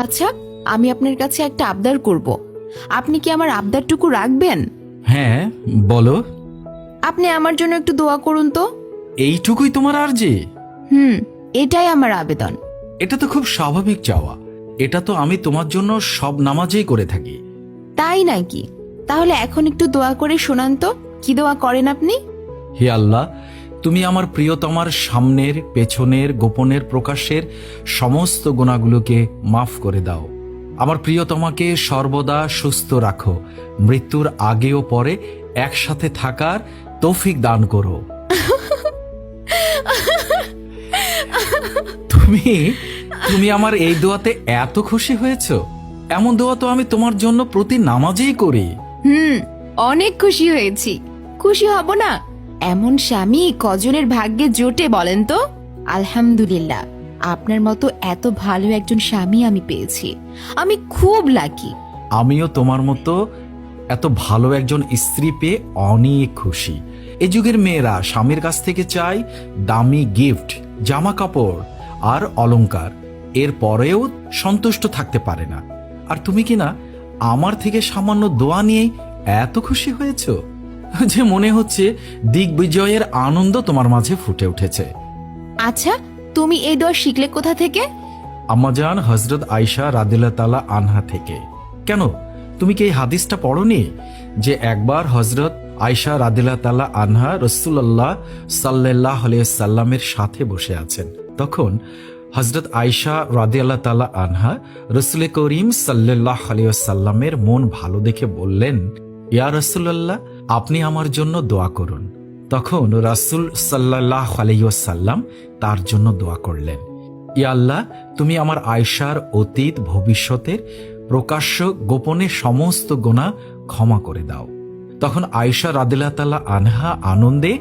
আচ্ছা, আমি আপনার কাছে একটা আবদার করব। আপনি কি আমার আবদারটুকু রাখবেন? হ্যাঁ, বলো। আপনি আমার জন্য একটু দোয়া করুন তো। এইটুকুই তোমার আরজি? এটাই আমার আবেদন। এটা তো খুব স্বাভাবিক চাওয়া। এটা তো আমি তোমার জন্য সব নামাজেই করে থাকি। তাই নাকি? তাহলে এখন একটু দোয়া করে শোনান তো, কি দোয়া করেন আপনি? হে আল্লাহ, তুমি আমার প্রিয়তমার সামনের, পেছনের, গোপনের, প্রকাশের সমস্ত গুনাহগুলোকে মাফ করে দাও। আমার প্রিয়তমাকে সর্বদা সুস্থ রাখো। মৃত্যুর আগে ও পরে একসাথে থাকার তৌফিক দান করো। তুমি তুমি আমার এই দোয়াতে এত খুশি হয়েছো? এমন দোয়া তো আমি তোমার জন্য প্রতি নামাজেই করি। অনেক খুশি হয়েছি। খুশি হব না? এমন স্বামী কজনের ভাগ্যে জোটে বলেন তো? আলহামদুলিল্লাহ, আপনার মতো এত ভালো একজন স্বামী আমি পেয়েছি। আমি খুব লাকি। আমিও তোমার মতো এত ভালো একজন স্ত্রী পেয়ে অনেক খুশি। এই যুগের মেয়েরা স্বামীর কাছ থেকে চায় দামি গিফট, জামা কাপড় আর অলংকার, এর পরেও সন্তুষ্ট থাকতে পারে না। আর তুমি কি না আমার থেকে সামান্য দোয়া নিয়েই এত খুশি হয়েছো যে মনে হচ্ছে দিগ্বিজয়ের আনন্দ তোমার মাঝে ফুটে উঠেছে। আচ্ছা, তুমি এই দোয়া শিখলে কোথা থেকে? আম্মাজান হজরত আয়েশা রাদিয়াল্লাহু তাআলা আনহা থেকে। কেন, তুমি কি এই হাদিসটা পড়োনি যে একবার হজরত আয়েশা রাদিয়াল্লাহু তাআলা আনহা রাসূলুল্লাহ সাল্লাল্লাহু আলাইহি সাল্লামের সাথে বসে আছেন, তখন হজরত আয়েশা রাদিয়াল্লাহু তাআলা আনহা রাসূল করিম সাল্লাল্লাহু আলাইহি সাল্লামের মন ভালো দেখে বললেন, ইয়া রাসূলুল্লাহ, আপনি আমার জন্য দোয়া করুন। তখন রাসূল সাল্লাল্লাহু আলাইহি সাল্লাম তার জন্য দোয়া করলেন, ইয়া আল্লাহ, তুমি আমার আয়েশার অতীত ভবিষ্যতের প্রকাশ্য গোপনে সমস্ত গুনাহ ক্ষমা করে দাও। তখন আয়েশা রাদিয়াল্লাহু তাআলা আনহা আনন্দে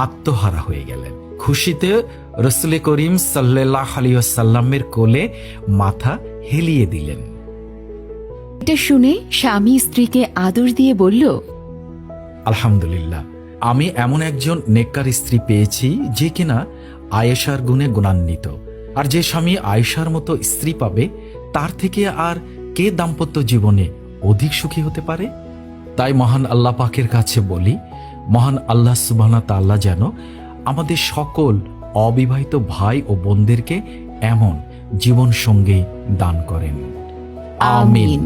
আত্মহারা হয়ে গেলেন। খুশিতে রাসূল করিম সাল্লাল্লাহু আলাইহি ওয়াসাল্লামের কোলে মাথা হেলিয়ে দিলেন। এটা শুনে স্বামী স্ত্রীকে আদর দিয়ে বলল, আলহামদুলিল্লাহ, আমি এমন একজন নেককার স্ত্রী পেয়েছি যে কিনা আয়েশার গুণে গুণান্বিত। আর যে স্বামী আয়েশার মতো স্ত্রী পাবে, তার থেকে আর কে দাম্পত্য জীবনে অধিক সুখী হতে পারে? তাই মহান আল্লাহ পাকের কাছে বলি, মহান আল্লাহ সুবহানাহু ওয়া তাআলা যেন আমাদের সকল অবিবাহিত ভাই ও বোনদেরকে এমন জীবন সঙ্গী দান করেন। আমিন।